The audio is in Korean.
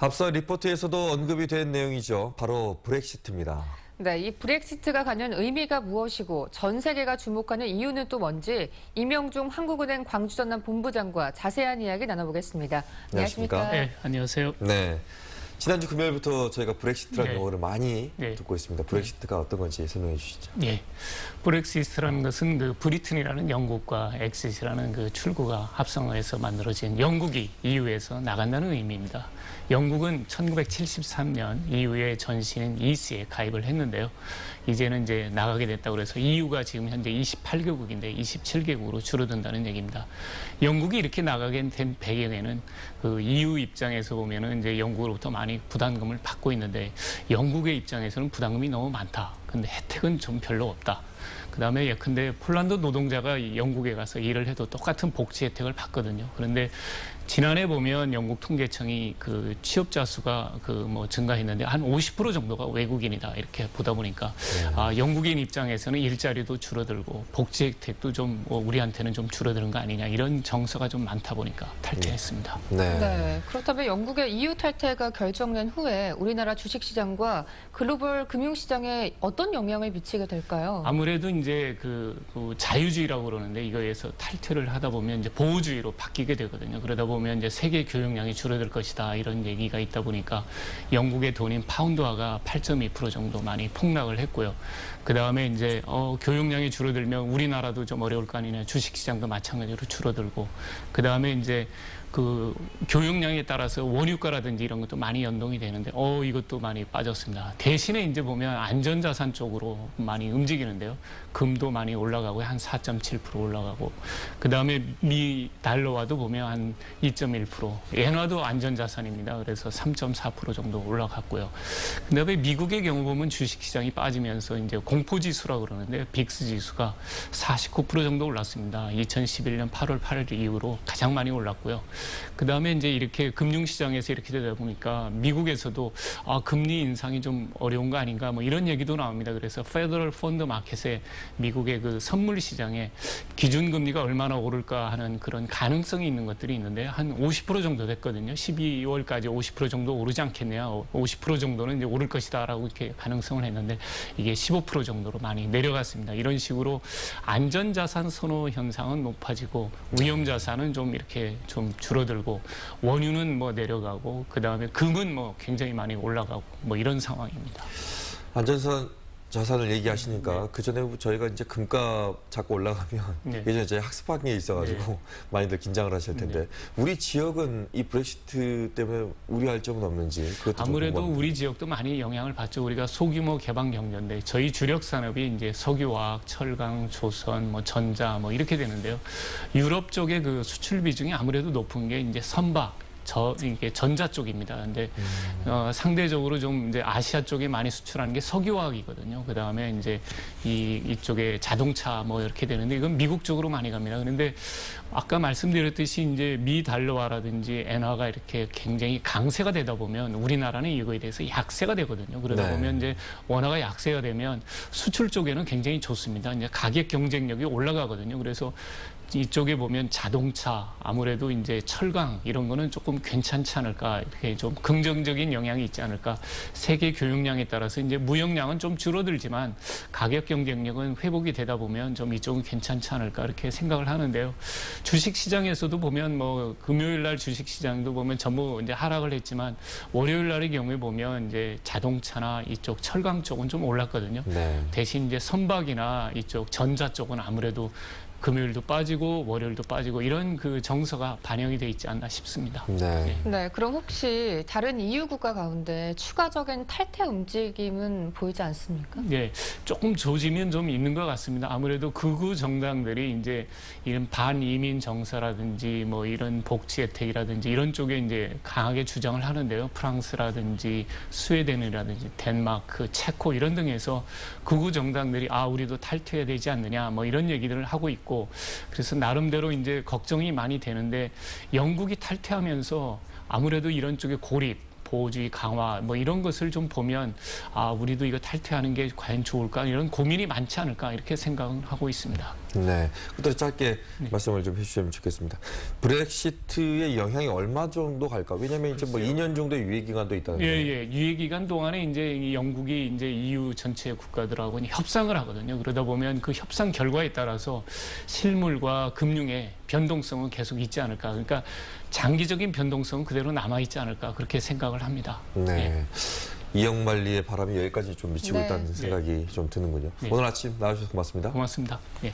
앞서 리포트에서도 언급이 된 내용이죠. 바로 브렉시트입니다. 네, 이 브렉시트가 갖는 의미가 무엇이고 전 세계가 주목하는 이유는 또 뭔지 이명중 한국은행 광주전남 본부장과 자세한 이야기 나눠보겠습니다. 안녕하십니까? 네, 안녕하세요. 네. 지난주 금요일부터 저희가 브렉시트라는 네. 용어를 많이 네. 듣고 있습니다. 브렉시트가 어떤 건지 설명해 주시죠. 예, 브렉시트라는 것은 그 브리튼이라는 영국과 엑싯이라는 그 출구가 합성해서 만들어진 영국이 EU에서 나간다는 의미입니다. 영국은 1973년 EU의 전신인 EC에 가입을 했는데요. 이제는 이제 나가게 됐다고 그래서 EU가 지금 현재 28개국인데 27개국으로 줄어든다는 얘기입니다. 영국이 이렇게 나가게 된 배경에는 그 EU 입장에서 보면은 이제 영국으로부터 많이 부담금을 받고 있는데 영국의 입장에서는 부담금이 너무 많다. 근데 혜택은 좀 별로 없다. 그다음에 예컨대 폴란드 노동자가 영국에 가서 일을 해도 똑같은 복지 혜택을 받거든요. 그런데 지난해 보면 영국 통계청이 그 취업자 수가 증가했는데 한 50% 정도가 외국인이다 이렇게 보다 보니까 영국인 입장에서는 일자리도 줄어들고 복지 혜택도 좀 우리한테는 좀 줄어드는 거 아니냐 이런 정서가 좀 많다 보니까 탈퇴했습니다. 네. 그렇다면 영국의 EU 탈퇴가 결정된 후에 우리나라 주식시장과 글로벌 금융시장에 어떤 영향을 미치게 될까요? 아무래도 이제 그 자유주의라고 그러는데 이거에서 탈퇴를 하다 보면 이제 보호주의로 바뀌게 되거든요. 그러다 보면 이제 세계 교역량이 줄어들 것이다 이런 얘기가 있다 보니까 영국의 돈인 파운드화가 8.2% 정도 많이 폭락을 했고요. 그 다음에 이제 교역량이 줄어들면 우리나라도 좀 어려울 거 아니냐. 주식시장도 마찬가지로 줄어들고 그 다음에 이제 그 교역량에 따라서 원유가라든지 이런 것도 많이 연동이 되는데 이것도 많이 빠졌습니다. 대신에 이제 보면 안전자산 쪽으로 많이 움직이는데요. 금도 많이 올라가고 한 4.7% 올라가고 그 다음에 미 달러화도 보면 한 2.1% 엔화도 안전자산입니다. 그래서 3.4% 정도 올라갔고요. 그 다음에 미국의 경우 보면 주식시장이 빠지면서 이제 공포지수라고 그러는데 빅스 지수가 49% 정도 올랐습니다. 2011년 8월 8일 이후로 가장 많이 올랐고요. 그 다음에 이제 이렇게 금융시장에서 이렇게 되다 보니까 미국에서도 금리 인상이 좀 어려운 거 아닌가 뭐 이런 얘기도 나옵니다. 그래서 페더럴 펀드 마켓에 미국의 그 선물 시장에 기준금리가 얼마나 오를까 하는 그런 가능성이 있는 것들이 있는데 한 50% 정도 됐거든요. 12월까지 50% 정도 오르지 않겠냐. 50% 정도는 이제 오를 것이다라고 이렇게 가능성을 했는데 이게 15% 정도로 많이 내려갔습니다. 이런 식으로 안전자산 선호 현상은 높아지고 위험자산은 좀 이렇게 좀 줄어들고 원유는 뭐 내려가고 그 다음에 금은 뭐 굉장히 많이 올라가고 뭐 이런 상황입니다. 자산을 얘기하시니까 그 전에 저희가 이제 금값 자꾸 올라가면 예전에 저희 학습한 게 있어가지고 많이들 긴장을 하실 텐데 우리 지역은 이 브렉시트 때문에 우려할 점은 없는지 그것도 아무래도 우리 지역도 많이 영향을 받죠. 우리가 소규모 개방 경제인데 저희 주력 산업이 이제 석유화학, 철강, 조선, 뭐 전자 뭐 이렇게 되는데요. 유럽 쪽의 그 수출 비중이 아무래도 높은 게 이제 선박. 이게 전자 쪽입니다. 근데 상대적으로 좀 이제 아시아 쪽에 많이 수출하는 게 석유화학이거든요. 그 다음에 이제 이쪽에 자동차 뭐 이렇게 되는데 이건 미국 쪽으로 많이 갑니다. 그런데 아까 말씀드렸듯이 이제 미 달러화라든지 엔화가 이렇게 굉장히 강세가 되다 보면 우리나라는 이거에 대해서 약세가 되거든요. 그러다 보면 이제 원화가 약세가 되면 수출 쪽에는 굉장히 좋습니다. 이제 가격 경쟁력이 올라가거든요. 그래서 이쪽에 보면 자동차, 아무래도 이제 철강 이런 거는 조금 괜찮지 않을까, 이렇게 좀 긍정적인 영향이 있지 않을까. 세계 교역량에 따라서 이제 무역량은 좀 줄어들지만 가격 경쟁력은 회복이 되다 보면 좀 이쪽은 괜찮지 않을까 이렇게 생각을 하는데요. 주식시장에서도 보면 뭐 금요일 날 주식시장도 보면 전부 이제 하락을 했지만 월요일 날의 경우에 보면 이제 자동차나 이쪽 철강 쪽은 좀 올랐거든요. 대신 이제 선박이나 이쪽 전자 쪽은 아무래도 금요일도 빠지고 월요일도 빠지고 이런 그 정서가 반영이 돼 있지 않나 싶습니다. 네, 그럼 혹시 다른 EU 국가 가운데 추가적인 탈퇴 움직임은 보이지 않습니까? 네, 조금 조짐은 좀 있는 것 같습니다. 아무래도 극우 정당들이 이제 이런 반이민 정서라든지 뭐 이런 복지 혜택이라든지 이런 쪽에 이제 강하게 주장을 하는데요. 프랑스라든지 스웨덴이라든지 덴마크, 체코 이런 등에서 극우 정당들이 우리도 탈퇴해야 되지 않느냐 뭐 이런 얘기들을 하고 있고 그래서 나름대로 이제 걱정이 많이 되는데 영국이 탈퇴하면서 아무래도 이런 쪽에 고립, 보호주의 강화 뭐 이런 것을 좀 보면 우리도 이거 탈퇴하는 게 과연 좋을까 이런 고민이 많지 않을까 이렇게 생각을 하고 있습니다. 네. 끝으로 짧게 말씀을 좀 해주시면 좋겠습니다. 브렉시트의 영향이 얼마 정도 갈까? 왜냐하면 이제 뭐 2년 정도의 유예 기간도 있다는데. 예. 유예 기간 동안에 이제 이 영국이 이제 EU 전체 국가들하고 협상을 하거든요. 그러다 보면 그 협상 결과에 따라서 실물과 금융의 변동성은 계속 있지 않을까. 그러니까 장기적인 변동성은 그대로 남아 있지 않을까 그렇게 생각을 합니다. 네. 예. 이영만리의 바람이 여기까지 좀 미치고 네. 있다는 생각이 좀 드는군요. 네. 오늘 아침 나와주셔서 고맙습니다. 고맙습니다. 예.